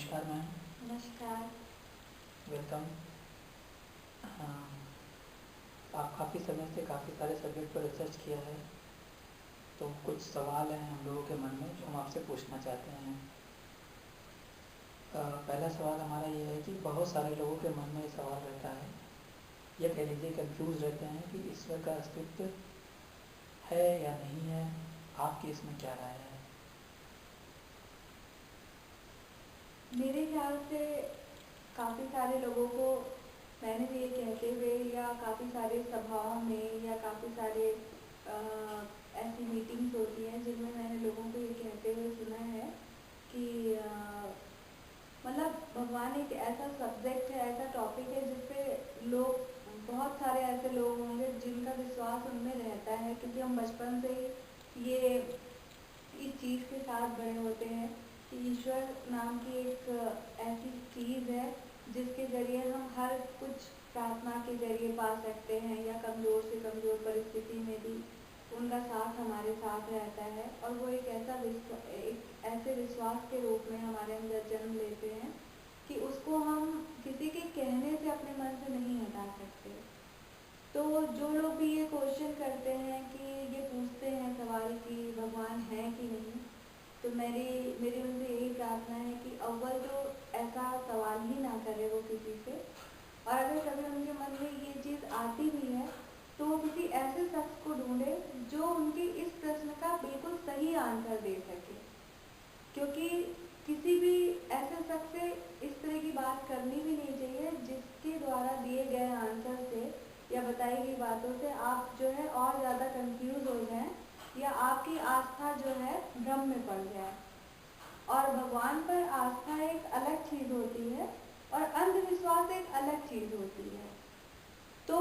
नमस्कार मैम। नमस्कार। वेलकम। हाँ, आप काफ़ी समय से काफ़ी सारे सब्जेक्ट पर रिसर्च किया है, तो कुछ सवाल हैं हम लोगों के मन में जो हम आपसे पूछना चाहते हैं। पहला सवाल हमारा ये है कि बहुत सारे लोगों के मन में ये सवाल रहता है, या कह लीजिए कंफ्यूज रहते हैं कि ईश्वर का अस्तित्व है या नहीं है। आपकी इसमें क्या राय है? मेरे ख्याल से काफ़ी सारे लोगों को मैंने भी ये कहते हुए या काफ़ी सारे सभाओं में या काफ़ी सारे ऐसी मीटिंग्स होती हैं जिनमें मैंने लोगों को ये कहते हुए सुना है कि मतलब भगवान एक ऐसा सब्जेक्ट है, ऐसा टॉपिक है जिस पे लोग, बहुत सारे ऐसे लोग होंगे जिनका विश्वास उनमें रहता है, क्योंकि हम बचपन से ही ये इस चीज़ के साथ बड़े होते हैं कि ईश्वर नाम की एक ऐसी चीज़ है जिसके ज़रिए हम हर कुछ प्रार्थना के ज़रिए पा सकते हैं, या कमज़ोर से कमज़ोर परिस्थिति में भी उनका साथ हमारे साथ रहता है। और वो एक ऐसे विश्वास के रूप में हमारे अंदर जन्म लेते हैं कि उसको हम किसी के कहने से अपने मन से नहीं हटा सकते। तो जो लोग भी ये क्वेश्चन करते हैं कि ये पूछते हैं सवाल कि भगवान है कि नहीं, तो मेरी मेरी उनसे यही प्रार्थना है कि अव्वल तो ऐसा सवाल ही ना करे वो किसी से, और अगर कभी उनके मन में ये चीज़ आती भी है तो वो किसी ऐसे शख्स को ढूंढे जो उनके इस प्रश्न का बिल्कुल सही आंसर दे सके, क्योंकि किसी भी ऐसे शख्स से इस तरह की बात करनी भी नहीं चाहिए जिसके द्वारा दिए गए आंसर से या बताई गई बातों से आप जो है और ज़्यादा कंफ्यूज हो जाएं, या आपकी आस्था जो है भ्रम में पड़ जाए। और भगवान पर आस्था एक अलग चीज़ होती है और अंधविश्वास एक अलग चीज़ होती है। तो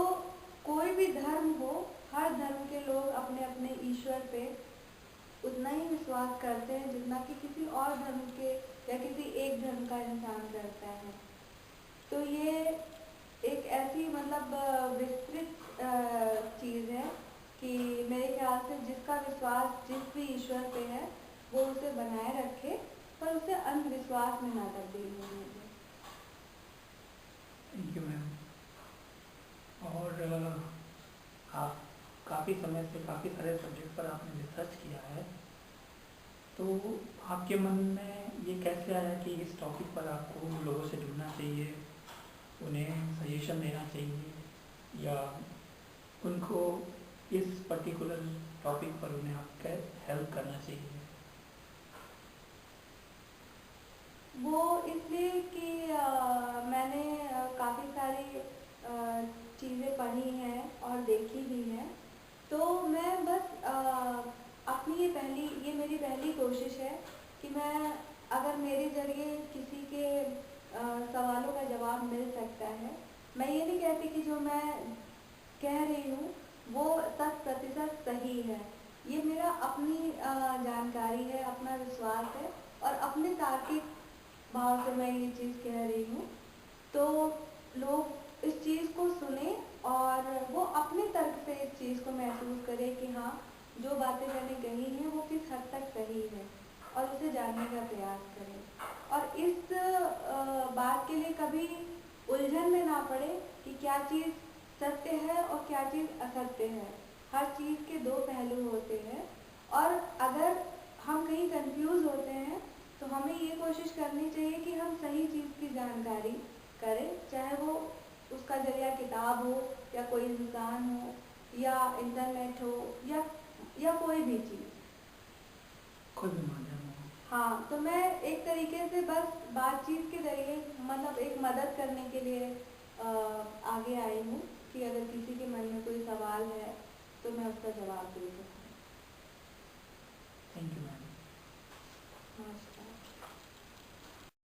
कोई भी धर्म हो, हर धर्म के लोग अपने अपने ईश्वर पे उतना ही विश्वास करते हैं जितना कि किसी और धर्म के या किसी एक धर्म का इंसान करता है। तो ये एक ऐसी मतलब विस्तृत चीज़ है कि मेरे ख्याल से जिसका विश्वास जिस भी ईश्वर पे है वो उसे बनाए रखे, पर उसे अंधविश्वास में ना तब्दील होने दे। Thank you ma'am. और आप काफ़ी समय से काफ़ी सारे सब्जेक्ट पर आपने रिसर्च किया है, तो आपके मन में ये कैसे आया कि इस टॉपिक पर आपको लोगों से जुड़ना चाहिए, उन्हें सजेशन देना चाहिए, या उनको इस पर्टिकुलर टॉपिक पर उन्हें आपका हेल्प करना चाहिए? वो इसलिए कि मैंने काफ़ी सारी चीज़ें पढ़ी हैं और देखी भी हैं, तो मैं बस अपनी ये मेरी पहली कोशिश है कि मैं, अगर मेरे ज़रिए किसी के सवालों का जवाब मिल सकता है, मैं ये नहीं कहती कि जो मैं कह रही हूँ वो 100% सही है। ये मेरा अपनी जानकारी है, अपना विश्वास है और अपने तार्किक भाव से मैं ये चीज़ कह रही हूँ। तो लोग इस चीज़ को सुने और वो अपने तर्क से इस चीज़ को महसूस करें कि हाँ, जो बातें मैंने कही हैं वो किस हद तक सही है, और उसे जानने का प्रयास करें। और इस बात के लिए कभी उलझन में ना पड़े कि क्या चीज़ सत्य है और क्या चीज़ असत्य है। हर चीज़ के दो पहलू होते हैं, और अगर हम कहीं कंफ्यूज होते हैं तो हमें ये कोशिश करनी चाहिए कि हम सही चीज़ की जानकारी करें, चाहे वो उसका जरिया किताब हो या कोई इंसान हो या इंटरनेट हो या कोई भी चीज़। कोई भी माध्यम हो। हाँ, तो मैं एक तरीके से बस बातचीत के जरिए मतलब एक मदद करने के लिए आगे आई हूँ कि अगर किसी के मन में कोई सवाल है तो मैं उसका जवाब दे सकूँ। Thank you ma'am.